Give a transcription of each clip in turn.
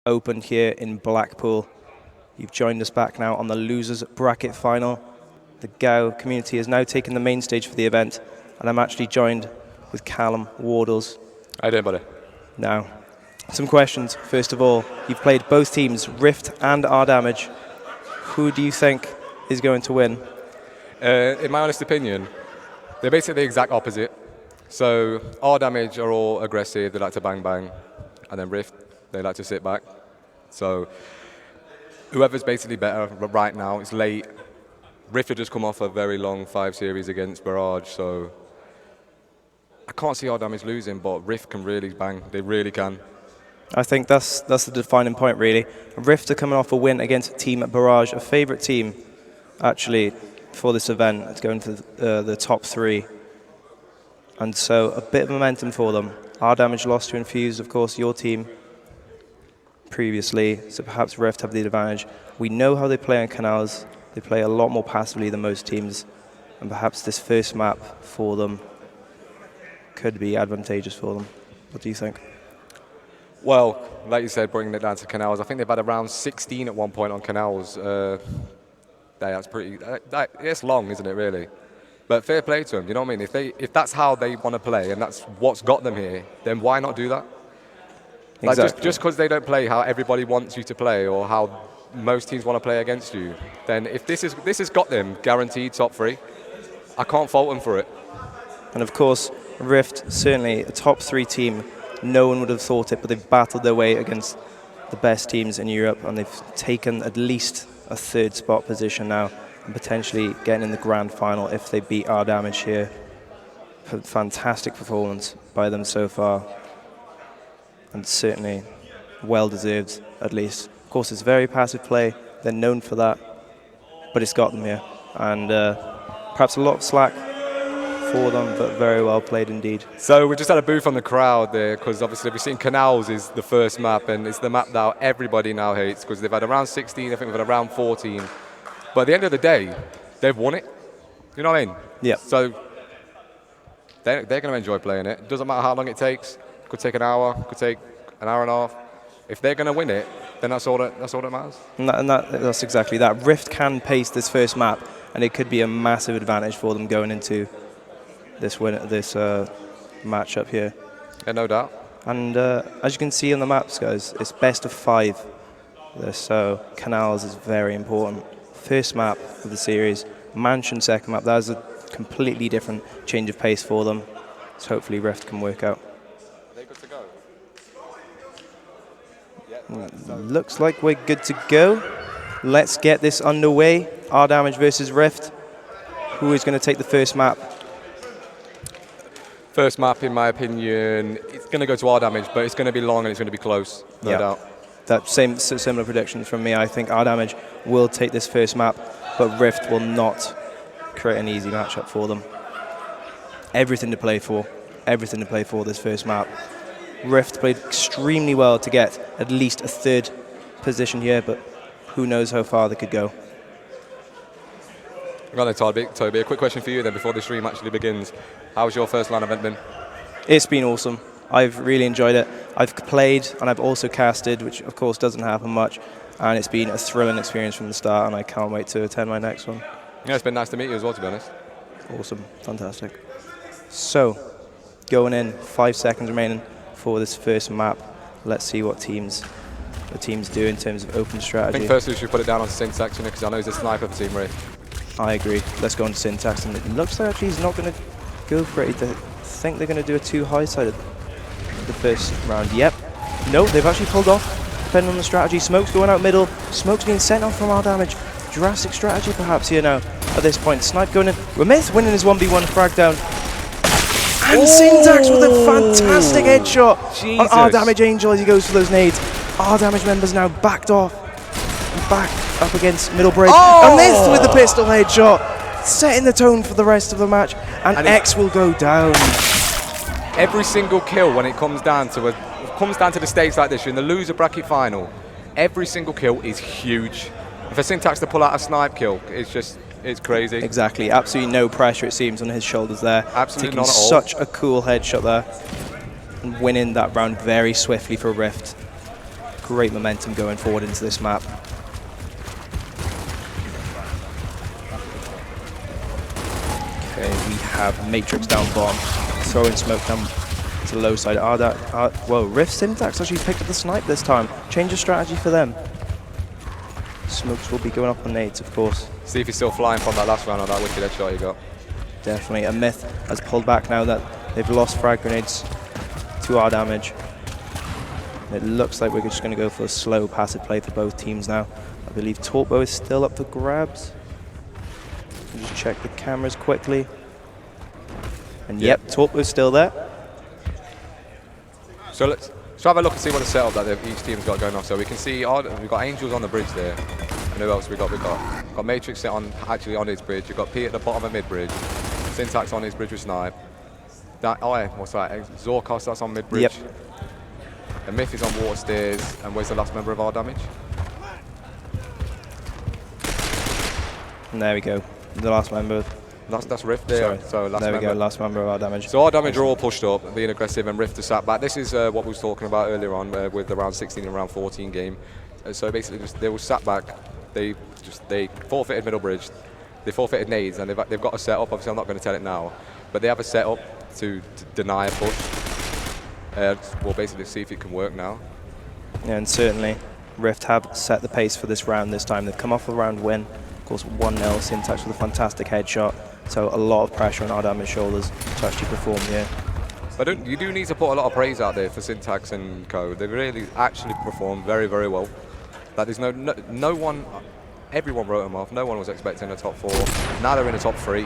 opened here in Blackpool. You've joined us back now on the losers bracket final. The GAU community has now taken the main stage for the event, and I'm actually joined with Callum Wardles. How you doing, buddy? Now, some questions. First of all, you've played both teams, Rift and Rdamage. Who do you think is going to win? In my honest opinion, they're basically the exact opposite. So Rdamage are all aggressive, they like to bang bang, and then Rift, they like to sit back. So whoever's basically better right now, it's late. Rift have just come off a very long 5 series against Barrage, so I can't see Rdamage losing, but Rift can really bang, they really can. I think that's the defining point, really. Rift are coming off a win against Team Barrage, a favourite team, actually, for this event. It's going to the top 3. And so a bit of momentum for them. Rdamage lost to Infuse, of course, your team previously, so perhaps Rift have the advantage. We know how they play on Canals. They play a lot more passively than most teams, and perhaps this first map for them could be advantageous for them. What do you think? Well, like you said, bringing it down to Canals, I think they've had around 16 at one point on Canals. That's pretty. It's long, isn't it, really? But fair play to them. You know what I mean? If that's how they want to play and that's what's got them here, then why not do that? Exactly. Like just because they don't play how everybody wants you to play or how most teams want to play against you, then if this has got them guaranteed top 3, I can't fault them for it. And of course, Rift, certainly a top 3 team. No one would have thought it, but they've battled their way against the best teams in Europe, and they've taken at least a 3rd spot position now, and potentially getting in the grand final if they beat Rdamage here. Fantastic performance by them so far, and certainly well-deserved, at least. Of course, it's very passive play. They're known for that, but it's got them here. And perhaps a lot of slack for them, but very well played indeed. So we just had a booth on the crowd there, because obviously we've seen Canals is the first map, and it's the map that everybody now hates, because they've had around 16, I think they've had around 14. But at the end of the day, they've won it. You know what I mean? Yeah. So they're going to enjoy playing it. It doesn't matter how long it takes. Could take an hour, could take an hour and a half. If they're going to win it, then that's all that matters. And that's exactly that. Rift can pace this first map, and it could be a massive advantage for them going into this matchup here. Yeah, no doubt. And as you can see on the maps, guys, it's best of 5. So Canals is very important. First map of the series, Mansion second map. That is a completely different change of pace for them. So hopefully Rift can work out. Are they good to go? Looks like we're good to go. Let's get this underway. Rdamage versus Rift. Who is going to take the first map? First map, in my opinion, it's going to go to Rdamage, but it's going to be long and it's going to be close, no doubt. That similar prediction from me. I think Rdamage will take this first map, but Rift will not create an easy matchup for them. Everything to play for. Everything to play for this first map. Rift played extremely well to get at least a 3rd position here, but who knows how far they could go. Right then, Toby, a quick question for you then before the stream actually begins. How's your first LAN event been? It's been awesome. I've really enjoyed it. I've played and I've also casted, which of course doesn't happen much, and it's been a thrilling experience from the start, and I can't wait to attend my next one. Yeah, it's been nice to meet you as well, to be honest. Awesome. Fantastic. So, going in, 5 seconds remaining for this first map. Let's see what the teams do in terms of open strategy. I think firstly we should put it down on Syntax, because I know he's a sniper for Team Ray. I agree. Let's go on to Syntax, and it looks like actually he's not going to go for it. I think they're going to do a 2 high side of the first round. Yep. No, they've actually pulled off, depending on the strategy. Smoke's going out middle. Smoke's being sent off from Rdamage. Drastic strategy perhaps here now at this point. Snipe going in. Ramith winning his 1v1 frag down. And Syntax with a fantastic headshot on Rdamage Angel as he goes for those nades. Rdamage members now backed off and back up against middle bridge. And this with the pistol headshot, setting the tone for the rest of the match. And X will go down. Every single kill when it comes down to the stage like this, you're in the loser bracket final, every single kill is huge. And for Syntax to pull out a snipe kill, it's crazy. Exactly, absolutely no pressure it seems on his shoulders there. Absolutely taking not at all. Such a cool headshot there. And winning that round very swiftly for Rift. Of Great momentum going forward into this map. Okay, we have Matrix down bomb, throwing smoke down to the low side. Whoa, Rift Syntax actually picked up the snipe this time. Change of strategy for them. Smokes will be going up on nades, of course. See if he's still flying from that last round on that wicked headshot he got. Definitely. A Myth has pulled back now that they've lost frag grenades to Rdamage. It looks like we're just going to go for a slow passive play for both teams now. I believe Torpo is still up for grabs. Just check the cameras quickly. And yep, Torpo's still there. So let's have a look and see what the setup that each team's got going on. So we can see we've got Angels on the bridge there. And who else we got? We've got Matrix actually on his bridge. We've got P at the bottom of mid bridge. Syntax on his bridge with snipe. What's that? Zorkos, that's on mid bridge. Yep. And Myth is on water stairs. And where's the last member of Rdamage? And there we go. The last member. That's Rift there. Sorry. So last there we member. go, last member of Rdamage. So Rdamage are all pushed up, being aggressive, and Rift are sat back. This is what we was talking about earlier on with the round 16 and round 14 game. So basically, they were sat back. They forfeited middle bridge. They forfeited nades, and they've got a setup. Obviously, I'm not going to tell it now, but they have a setup to deny a push. We'll basically see if it can work now. Yeah, and certainly Rift have set the pace for this round this time. They've come off a round win. Of course, 1-0, Syntax with a fantastic headshot. So a lot of pressure on Rdamage's shoulders to actually perform here. But you do need to put a lot of praise out there for Syntax and co. They really actually performed very, very well. Like there's no one, everyone wrote them off. No one was expecting a top 4. Now they're in the top 3.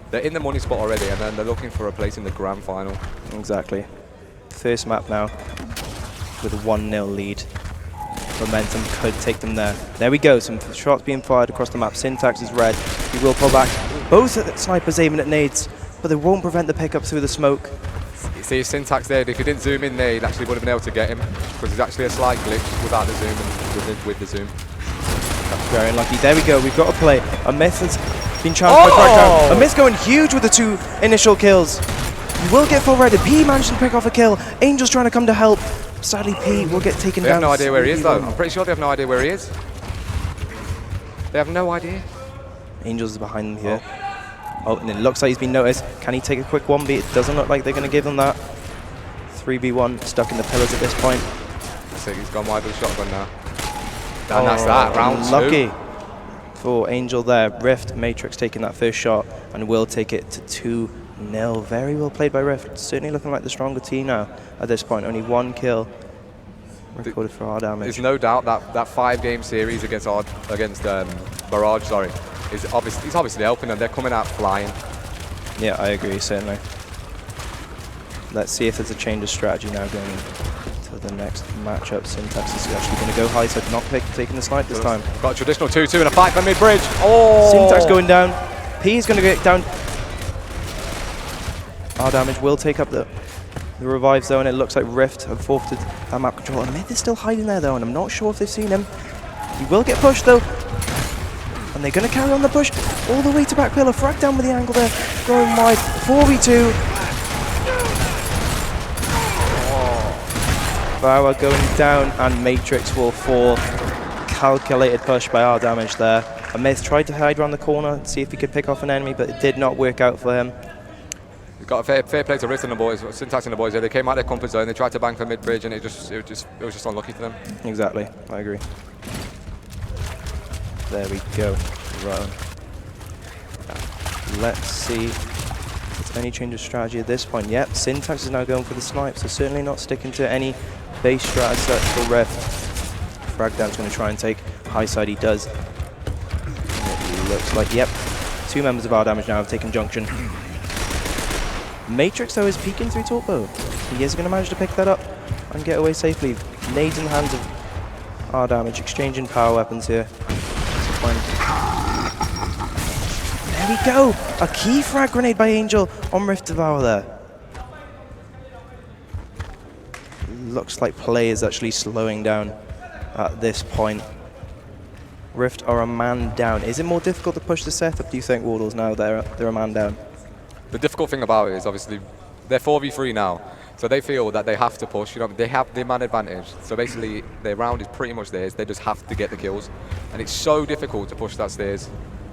They're in the money spot already, and then they're looking for a place in the grand final. Exactly. First map now with a 1-0 lead. Momentum could take them there. There we go, some shots being fired across the map. Syntax is red. He will pull back. Both snipers aiming at nades, but they won't prevent the pickup through the smoke. You see Syntax there, if he didn't zoom in there, he actually would have been able to get him, because there's actually a slight glitch without the zoom and with the zoom. That's very unlucky. There we go, we've got to play. A Myth has been challenged by Crackdown. A Myth going huge with the 2 initial kills. He will get full redded. P managed to pick off a kill. Angel's trying to come to help. Sadly, P will get taken down. They have no idea where he is, though. I'm pretty sure they have no idea where he is. They have no idea. Angels is behind them here. Oh, and it looks like he's been noticed. Can he take a quick 1B? It doesn't look like they're going to give him that. 3v1, stuck in the pillars at this point. So he's gone wide with a shotgun now. And that's that, round 2. Lucky for Angel there. Rift, Matrix taking that first shot and will take it to 2-0. Very well played by Rift. Certainly looking like the stronger team now at this point. Only 1 kill recorded for Rdamage. There's no doubt that 5-game series against Barrage, he's obviously helping them. They're coming out flying. Yeah, I agree, certainly. Let's see if there's a change of strategy now going to the next matchup. Syntax is actually going to go high, so not taking the snipe this time. Got a traditional 2-2 and a fight for mid-bridge. Oh! Syntax going down. P is going to get down. Rdamage will take up the revive zone. It looks like Rift have forfeited that map control. And Myth is still hiding there though, and I'm not sure if they've seen him. He will get pushed though. And they're going to carry on the push all the way to back pillar. Frag down with the angle there. Going wide. 4v2. Bauer going down, and Matrix will fall. Calculated push by Rdamage there. A Myth tried to hide around the corner and see if he could pick off an enemy, but it did not work out for him. We've got a fair play to Rift and the boys, Syntax and the boys there. They came out of their comfort zone, they tried to bang for mid-bridge, and it was just unlucky for them. Exactly, I agree. There we go. Right on. Let's see if there's any change of strategy at this point. Yep, Syntax is now going for the snipe, so certainly not sticking to any base strat search for Rift. Fragdown's going to try and take high side, he does. It looks like, yep, 2 members of Rdamage now have taken junction. Matrix though is peeking through Torpo. He is going to manage to pick that up and get away safely. Nades in the hands of Rdamage, exchanging power weapons here. There we go! A key frag grenade by Angel on Rift Devour there. Looks like play is actually slowing down at this point. Rift are a man down. Is it more difficult to push the setup, do you think, Wardles, now they're a man down? The difficult thing about it is obviously they're 4v3 now. So they feel that they have to push. You know, they have the man advantage. So basically, their round is pretty much theirs. They just have to get the kills, and it's so difficult to push that stairs.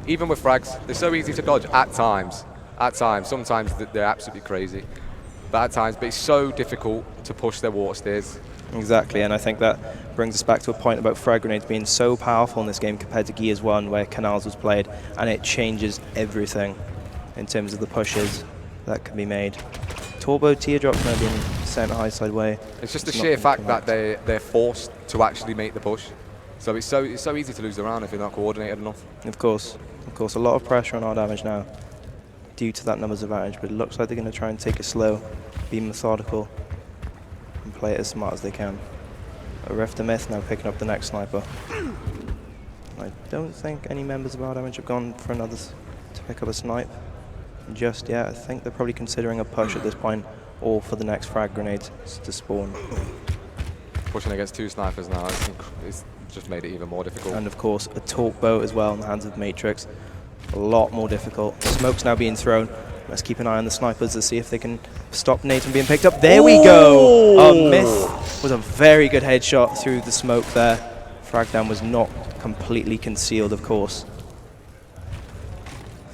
Even with frags, they're so easy to dodge at times. At times, sometimes they're absolutely crazy, but at times, but it's so difficult to push their water stairs. Exactly, and I think that brings us back to a point about frag grenades being so powerful in this game compared to Gears 1, where Canals was played, and it changes everything in terms of the pushes that can be made. Turbo teardrops now being sent high side way. It's just the sheer fact that they're forced to actually make the push. So it's so easy to lose the round if you're not coordinated enough. Of course, a lot of pressure on Rdamage now due to that numbers advantage, but it looks like they're going to try and take it slow, be methodical, and play it as smart as they can. Myth now picking up the next sniper. I don't think any members of Rdamage have gone for another to pick up a snipe just yet. I think they're probably considering a push at this point, or for the next frag grenade to spawn. Pushing against 2 snipers now, it's just made it even more difficult. And of course, a torque bow as well in the hands of Matrix. A lot more difficult. The smoke's now being thrown. Let's keep an eye on the snipers to see if they can stop nades from being picked up. There we go! Myth was a very good headshot through the smoke there. Fragdown was not completely concealed, of course.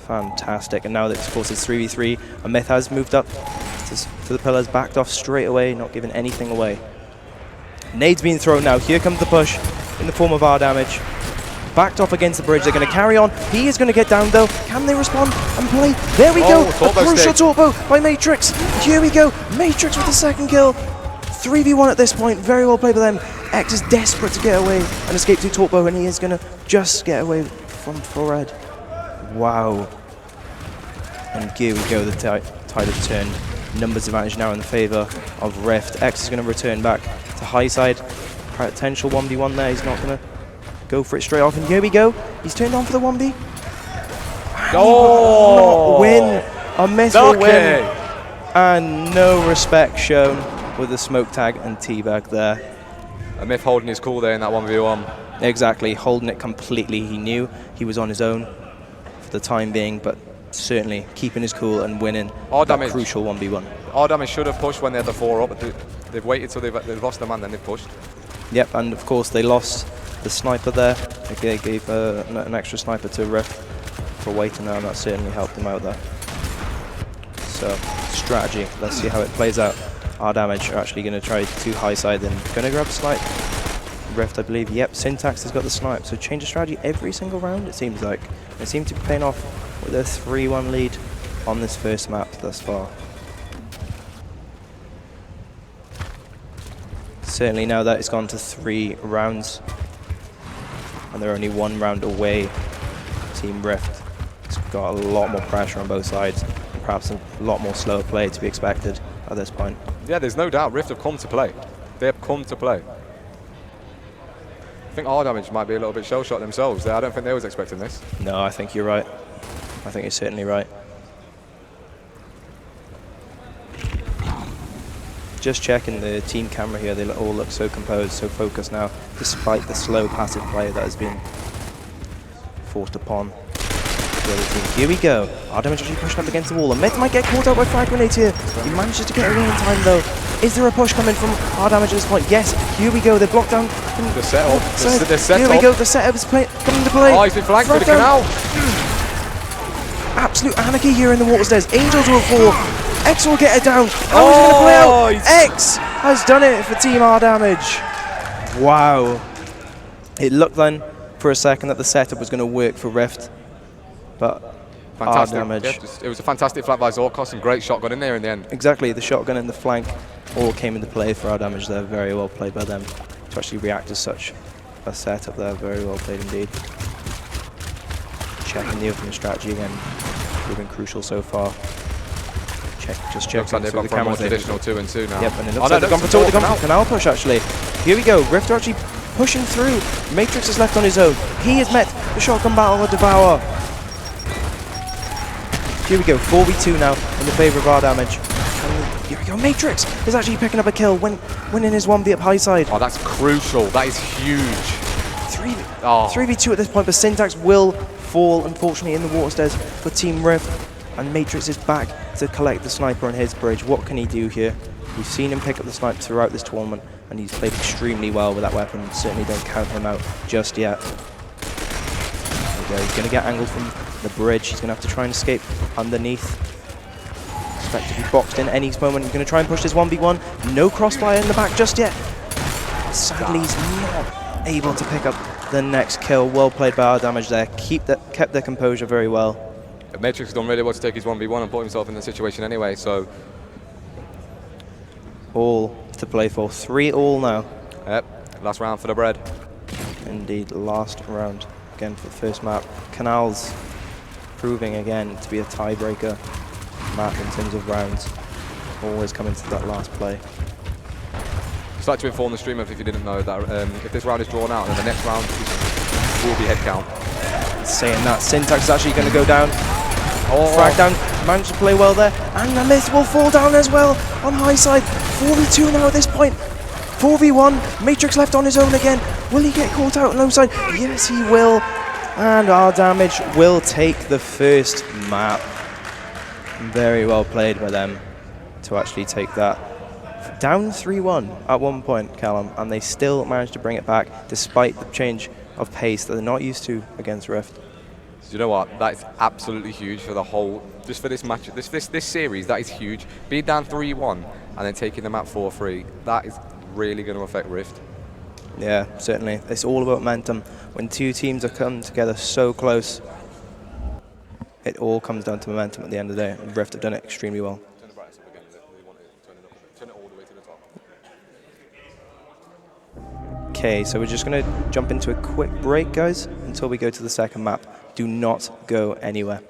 Fantastic. And now, of course, it's 3v3. And Myth has moved up to the pillars, backed off straight away, not giving anything away. Nades being thrown now. Here comes the push in the form of Rdamage. Backed off against the bridge. They're going to carry on. He is going to get down, though. Can they respond and play? There we go. A crucial torpo by Matrix. Here we go. Matrix with the second kill. 3v1 at this point. Very well played by them. X is desperate to get away and escape to torpo, and he is going to just get away from Fored. Wow. And here we go. The tide has turned. Numbers advantage now in the favor of Rift. X is going to return back to high side. Potential 1v1 there. He's not going to go for it straight off. And here we go. He's turned on for the 1v. Oh! Win. A Myth will win. And no respect shown with the smoke tag and teabag there. A Myth holding his cool there in that 1v1. Exactly. Holding it completely. He knew he was on his own for the time being, but certainly keeping his cool and winning that crucial 1v1. Rdamage should have pushed when they had the 4 up, but they've waited till they've lost the man, then they've pushed. Yep, and of course they lost the sniper there. They gave an extra sniper to Rift for waiting there, and that certainly helped them out there. So, strategy. Let's see how it plays out. Rdamage are actually going to try 2 high side, then going to grab a snipe. Rift, I believe. Yep, Syntax has got the snipe. So change of strategy every single round, it seems like. They seem to be paying off with a 3-1 lead on this first map thus far. Certainly now that it's gone to 3 rounds, and they're only 1 round away. Team Rift has got a lot more pressure on both sides, and perhaps a lot more slower play to be expected at this point. Yeah, there's no doubt Rift have come to play. They have come to play. I think Rdamage might be a little bit shell-shocked themselves. I don't think they was expecting this. No, I think you're right. I think you're certainly right. Just checking the team camera here, they all look so composed, so focused now, despite the slow passive play that has been forced upon the other team. Here we go. Rdamage actually pushed up against the wall. And Myth might get caught out by frag grenades here. He manages to get away in time though. Is there a push coming from Rdamage at this point? Yes. Here we go. They're blocked down. The setup. Here we go. The setup is coming to play. Oh, he's been flanked with the canal. Absolute anarchy here in the water stairs. Angels will fall. X will get it down. How is he going to play out? X has done it for Team Rdamage. Wow. It looked then for a second that the setup was going to work for Rift, but Rdamage. Yeah, it was a fantastic flank by Zorkos and great shotgun in there in the end. Exactly, the shotgun and the flank all came into play for Rdamage there. Very well played by them to actually react to such a setup there. Very well played indeed. Checking the opening strategy again, proving crucial so far. Just check they've gone for a more traditional 2 and 2 now. Yep, and it looks like they've gone for canal push actually. Here we go, Rift are actually pushing through. Matrix is left on his own. He has met the shotgun battle of Devour. Here we go, 4v2 now in the favour of Rdamage. And here we go, Matrix is actually picking up a kill, winning his 1v up high side. Oh, that's crucial. That is huge. 3v2 at this point, but Syntax will fall, unfortunately, in the water stairs for Team Rift. And Matrix is back to collect the sniper on his bridge. What can he do here? We've seen him pick up the snipe throughout this tournament, and he's played extremely well with that weapon. Certainly don't count him out just yet. There we go. He's going to get angled from the bridge. He's going to have to try and escape underneath. Expect to be boxed in any moment. He's going to try and push this 1v1. No crossfire in the back just yet. Sadly, he's not able to pick up the next kill. Well played by Rdamage there. Kept their composure very well. Matrix done really well to take his 1v1 and put himself in the situation anyway, so... All to play for. 3-all now. Yep, last round for the bread. Indeed, last round again for the first map. Canals proving again to be a tiebreaker map in terms of rounds. Always coming to that last play. Just like to inform the streamer, if you didn't know, that if this round is drawn out, then the next round will be head count. Saying that, Syntax is actually going to go down. Frag down, managed to play well there, and the myth will fall down as well on high side. 4v2 now at this point. 4v1, Matrix left on his own again. Will he get caught out on low side? Yes, he will. And Rdamage will take the first map. Very well played by them to actually take that. Down 3-1 at one point, Callum, and they still managed to bring it back despite the change of pace that they're not used to against Rift. So you know what? That is absolutely huge for the whole, just for this match, this series. That is huge. Being down 3-1 and then taking them out 4-3. That is really going to affect Rift. Yeah, certainly. It's all about momentum. When two teams are coming together so close, it all comes down to momentum at the end of the day. And Rift have done it extremely well. Turn the brightness up again. Turn it all the way to the top. Okay, so we're just going to jump into a quick break, guys, until we go to the second map. Do not go anywhere.